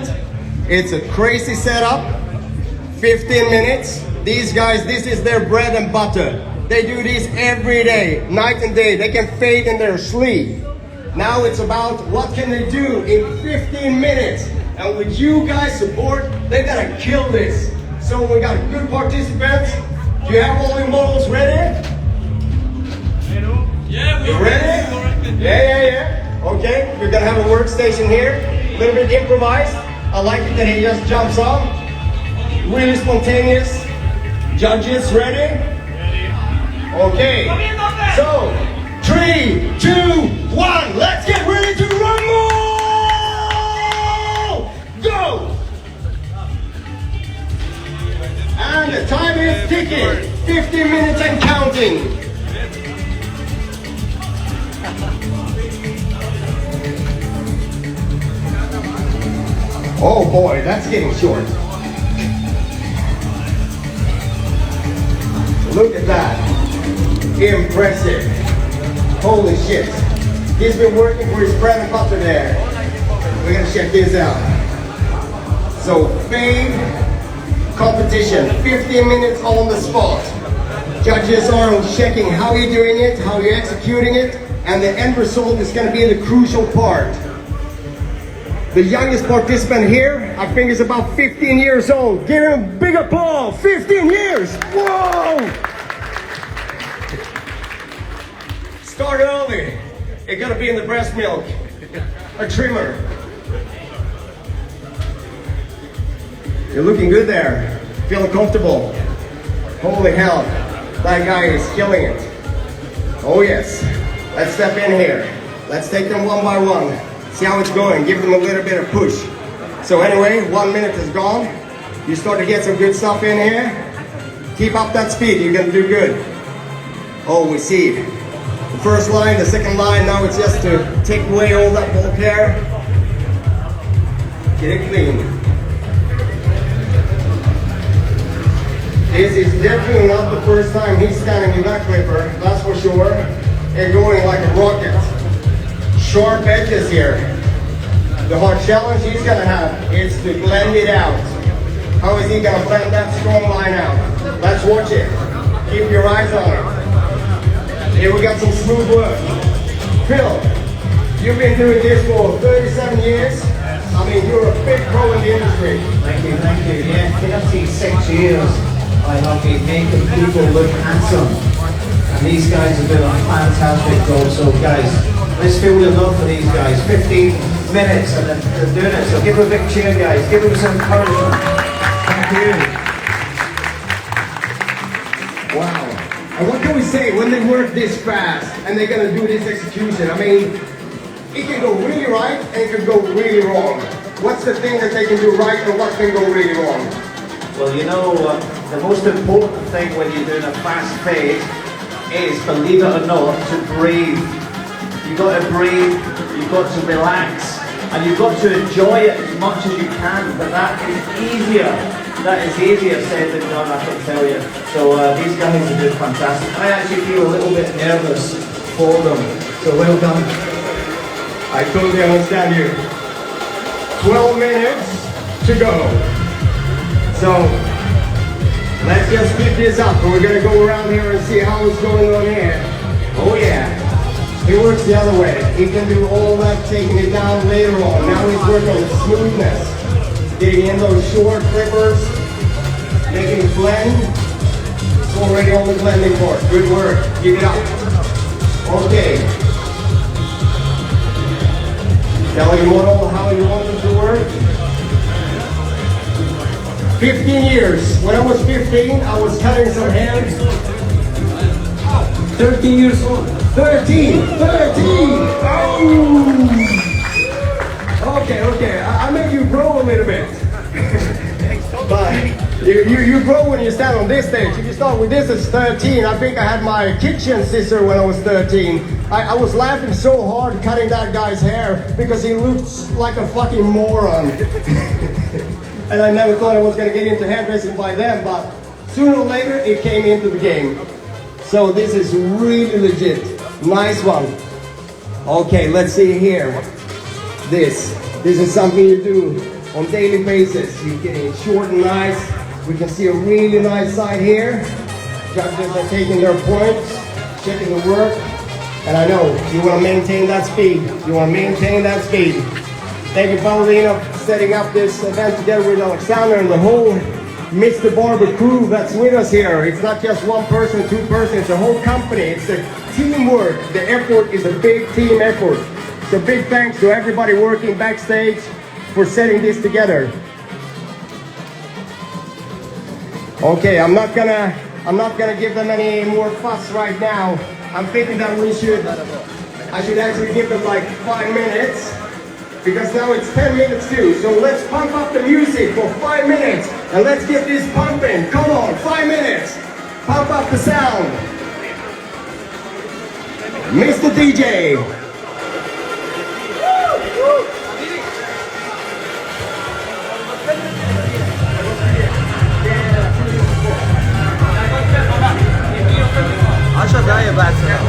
event. It's a crazy setup. 15 minutes. These guys, this is their bread and butter. They do this every day, night and day. They can fade in their sleep. Now it's about what can they do in 15 minutes. And with you guys' support, they're gonna kill this. So we got good participants. Do you have all your models ready? Yeah, you ready? Yeah. Okay, we're gonna have a workstation here. A little bit improvised. I like it that he just jumps on. Really spontaneous. Judges ready? Okay. So, 3, 2, 1. Let's get ready to rumble! Go! And the time is ticking. 15 minutes and counting. Oh boy, that's getting short. Look at that. Impressive. Holy shit. He's been working for his bread and butter there. We're gonna check this out. So, fade competition. 15 minutes on the spot. Judges are checking how you're doing it, how you're executing it, and the end result is gonna be the crucial part. The youngest participant here, I think, is about 15 years old. Give him a big applause. 15 years! Whoa! Start early. It's gonna be in the breast milk. A trimmer. You're looking good there. Feeling comfortable. Holy hell. That guy is killing it. Oh yes. Let's step in here. Let's take them one by one. See how it's going, give them a little bit of push. So anyway, 1 minute is gone. You start to get some good stuff in here. Keep up that speed, you're gonna do good. Oh, we see the first line, the second line, now it's just to take away all that bulk hair. Get it clean. This is definitely not the first time he's standing in that clipper, that's for sure. And going like a rocket. Sharp edges here. The hard challenge he's gonna have is to blend it out. How is he gonna blend that strong line out? Let's watch it. Keep your eyes on it. Here we got some smooth work. Phil, you've been doing this for 37 years. I mean, you're a big pro in the industry. Thank you. Yeah, 36 years I have been making people look handsome. And these guys have done a fantastic job. So guys, let's feel the love for these guys. 15 minutes and they're doing it. So give them a big cheer, guys. Give them some encouragement. Thank you. Wow. And what can we say when they work this fast and they're gonna do this execution? I mean, it can go really right and it can go really wrong. What's the thing that they can do right and what can go really wrong? Well, you know, the most important thing when you're doing a fast fade is, believe it or not, to breathe. You've got to breathe, you've got to relax, and you've got to enjoy it as much as you can, but that is easier. That is easier said than done, I can tell you. So these guys are doing fantastic. I actually feel a little bit nervous for them, so well done. I totally understand you. 12 minutes to go. So, let's just keep this up. We're gonna go around here and see how it's going on here. Oh yeah. He works the other way. He can do all that, taking it down later on. Now he's working on the smoothness. Getting in those short clippers, making it blend. It's already on the blending part. Good work. Keep it up. Okay. Tell your model how you want them to work. 15 years. When I was 15, I was cutting some hair. 13 years old. 13! Oh! Okay. I made you grow a little bit. But you grow when you stand on this stage. If you start with this as 13, I think I had my kitchen sister when I was 13. I was laughing so hard cutting that guy's hair because he looked like a fucking moron. And I never thought I was going to get into hairdressing by then, but sooner or later it came into the game. So this is really legit. Nice one. Okay, let's see here. This is something you do on daily basis. You're getting short and nice. We can see a really nice side here. Judges are taking their points, checking the work. And I know you want to maintain that speed. You want to maintain that speed. Thank you, Paulina, for setting up this event together with Alexander and the whole Mr. Barber crew that's with us here. It's not just one person, two persons, it's a whole company. It's a teamwork. The effort is a big team effort. So big thanks to everybody working backstage for setting this together. Okay, I'm not gonna give them any more fuss right now. I'm thinking that I should actually give them like 5 minutes, because now it's 10 minutes too. So let's pump up the music for 5 minutes and let's get this pumping. Come on, 5 minutes. Pump up the sound. Mr. DJ. Aşağıya baksana.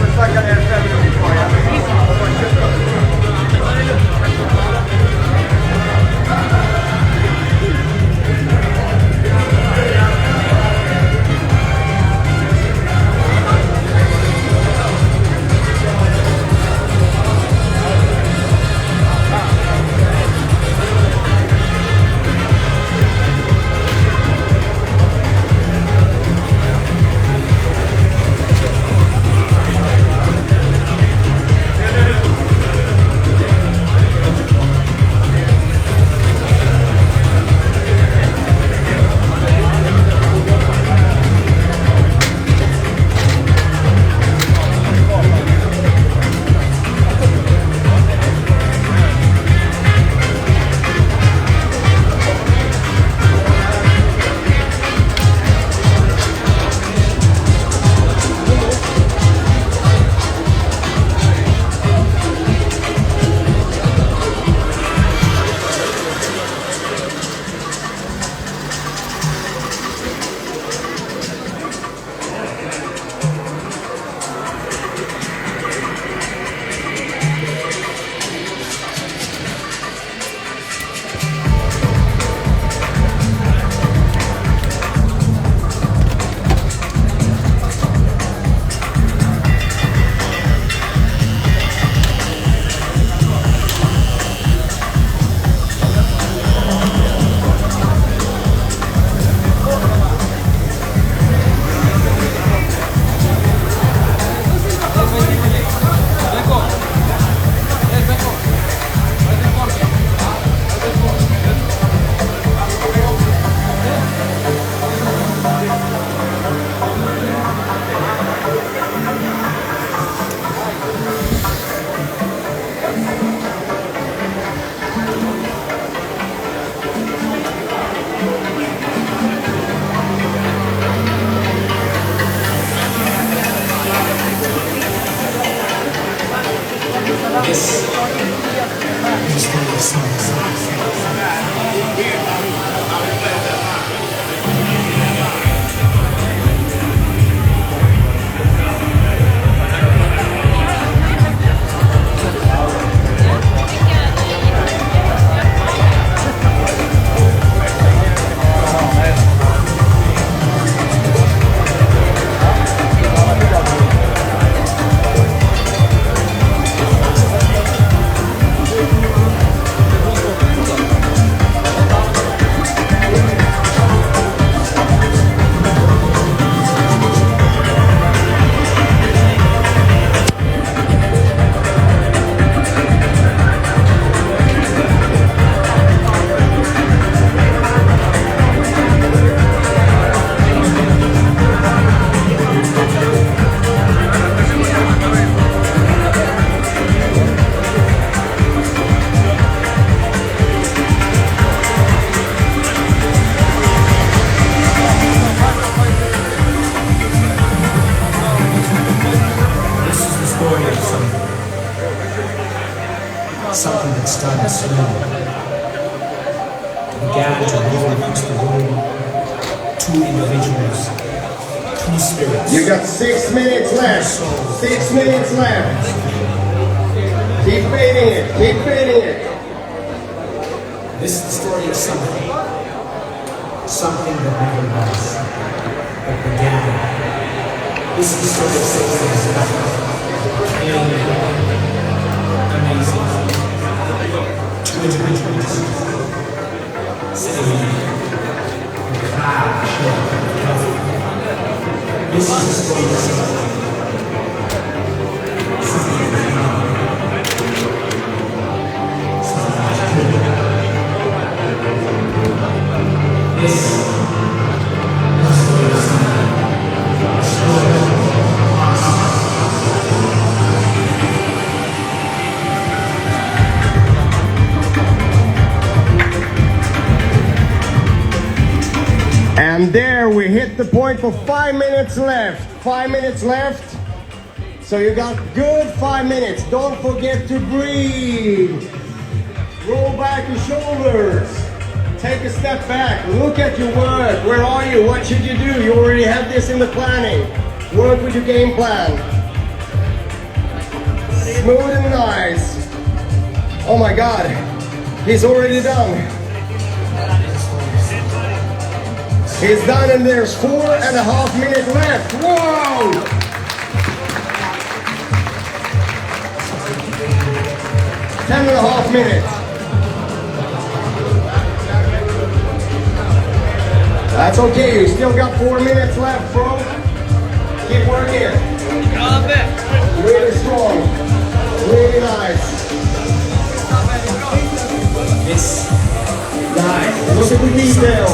Something that started slow. Began to roll across the room. Two individuals, two spirits. You got 6 minutes left. 6 minutes left. Keep fading it. Keep fading it. This is the story of something that never was, but began. This is the story of something that's amazing. Two individuals sitting in a cloud showing healthy. This is the story of something. And there we hit the point for 5 minutes left. 5 minutes left. So you got good 5 minutes. Don't forget to breathe. Roll back your shoulders. Take a step back. Look at your work. Where are you? What should you do? You already have this in the planning. Work with your game plan. Smooth and nice. Oh my God. He's already done. He's done and there's 4.5 minutes left. Whoa! 10.5 minutes. That's okay, you still got 4 minutes left, bro. Keep working. Really strong. Really nice. Nice. Look at the detail.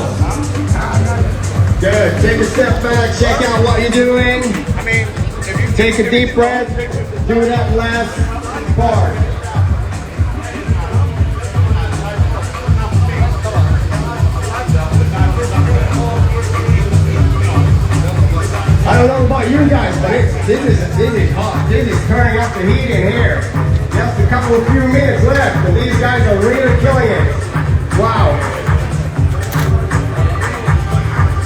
Good. Take a step back, check out what you're doing. Take a deep breath. Do that last part. I don't know about you guys, but this is hot. This is turning up the heat in here. Just a few minutes left, and these guys are really killing it. Wow.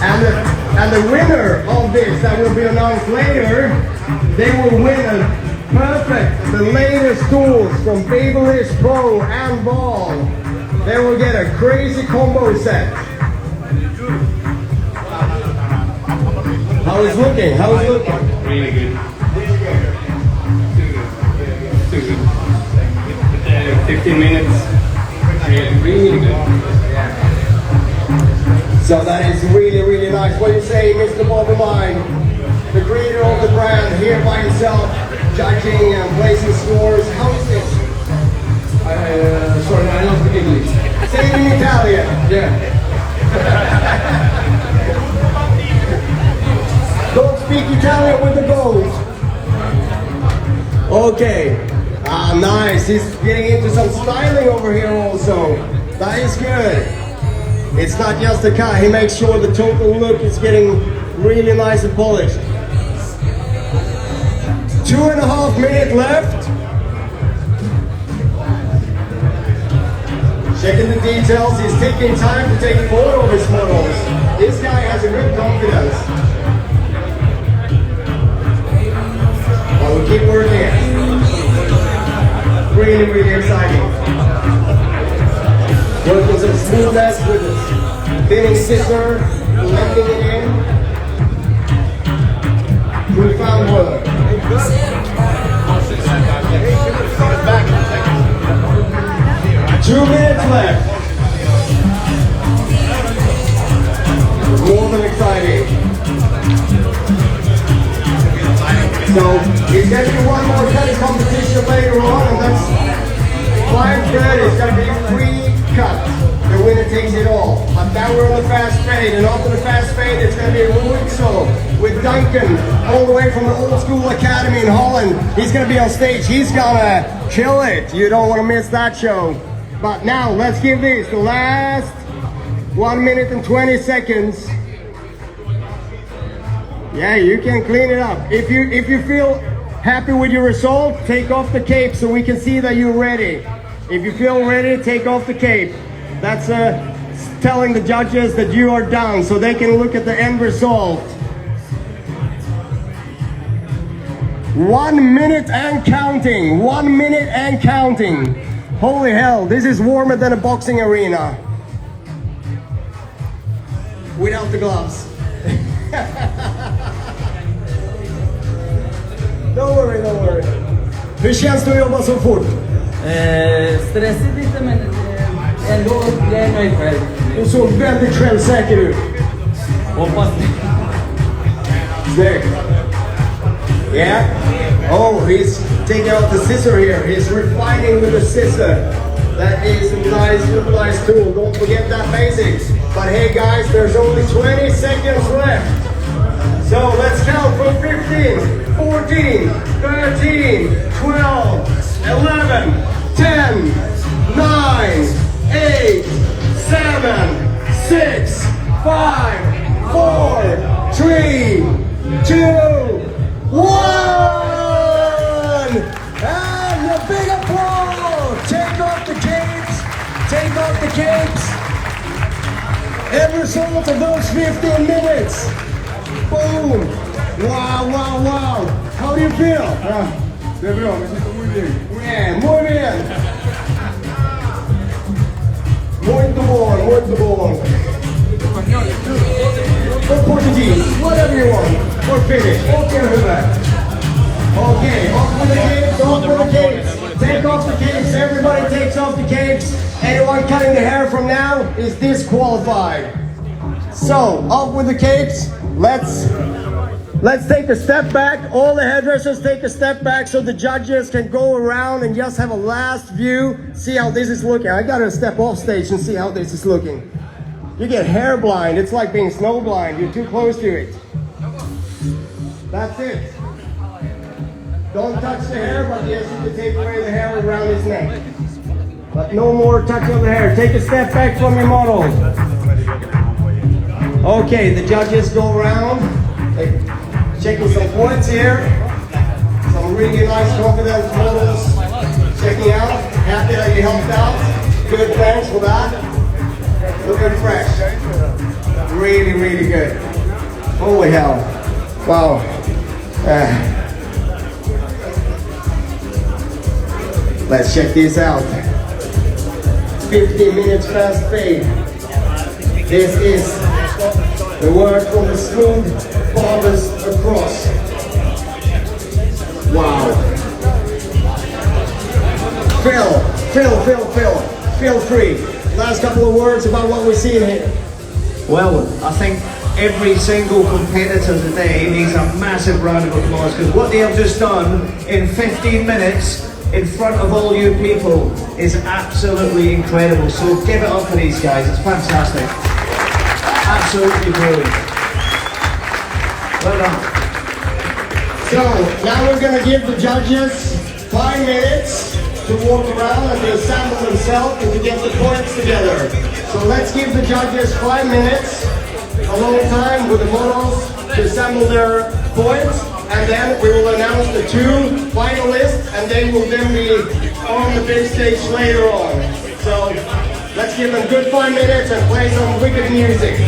And the winner of this that will be announced later, they will win the latest tools from Babyliss Pro and Ball. They will get a crazy combo set. How is it looking? How is it looking? Really good. Too good. 15 minutes. Really good. So that is really, really nice. What do you say, Mr. Barber Battle, the creator of the brand, here by himself, judging and placing scores. How is this? Sorry, I don't speak English. Say it in Italian. Yeah. Don't speak Italian with the gold. Okay. Ah, nice. He's getting into some styling over here also. That is good. It's not just a cut. He makes sure the total look is getting really nice and polished. 2.5 minutes left. Checking the details. He's taking time to take photo of his models. This guy has a good confidence. Well, we'll keep working it. Really, really exciting. Working some smoothness with this thinning scissor, blending it in. Profound work. 2 minutes left. More than exciting. So, it's going to be one more cutting competition later on, and that's 5:30. It's going to be a free cut. The winner takes it all. But now we're on the Fastfade, and after the Fastfade, it's going to be a Ruixo with Duncan, all the way from the Old School Academy in Holland. He's going to be on stage. He's going to kill it. You don't want to miss that show. But now, let's give this the last 1 minute and 20 seconds. Yeah, you can clean it up. If you feel happy with your result, take off the cape so we can see that you're ready. If you feel ready, take off the cape. That's telling the judges that you are done so they can look at the end result. 1 minute and counting. 1 minute and counting. Holy hell, this is warmer than a boxing arena. Without the gloves. Don't worry, don't worry. Hur känns det att jobba så fort? Stressigt lite men ändå, jag är nöjd själv. Du såg väldigt självsäker ut. Hoppas ni. Snyggt. Yeah. Oh, he's taking out the scissor here. He's refining with the scissor. That is a nice utilized tool. Don't forget that basics. But hey guys, there's only 20 seconds left. So let's count from 15, 14, 13, 12, 11, 10, 9, 8, 7, 6, 5, 4, 3, 2, 1! And a big applause! Take off the capes! Take off the capes! End result of those 15 minutes! Boom! Wow, wow, wow! How do you feel? Det är bra, vi sitter muy bien. Yeah, muy bien! Muito bom, muito bom! Or Portuguese, whatever you want. Or Finnish, okay, okay, off with the capes, off with the capes. Take off the capes, everybody takes off the capes. Anyone cutting the hair from now is disqualified. So, off with the capes. Let's take a step back. All the hairdressers take a step back so the judges can go around and just have a last view. See how this is looking. I gotta step off stage and see how this is looking. You get hair blind. It's like being snow blind. You're too close to it. That's it. Don't touch the hair, but yes, you can take away the hair around his neck. But no more touch of the hair. Take a step back from your model. Okay, the judges go around. They're checking some points here. Some really nice confident models checking out. Happy that you helped out. Good, thanks for that. Looking fresh. Really, really good. Holy hell. Wow. Let's check this out. 15 minutes fast fade. This is the word from the smooth barbers across. Wow. Feel free. Last couple of words about what we're seeing here. Well, I think every single competitor today needs a massive round of applause because what they have just done in 15 minutes in front of all you people is absolutely incredible. So give it up for these guys, it's fantastic. Absolutely brilliant. Well done. So now we're going to give the judges 5 minutes to walk around and to assemble themselves and to get the points together. So let's give the judges 5 minutes, a long time with the models to assemble their points, and then we will announce the 2 finalists and they will then be on the big stage later on. So let's give them good 5 minutes and play some wicked music.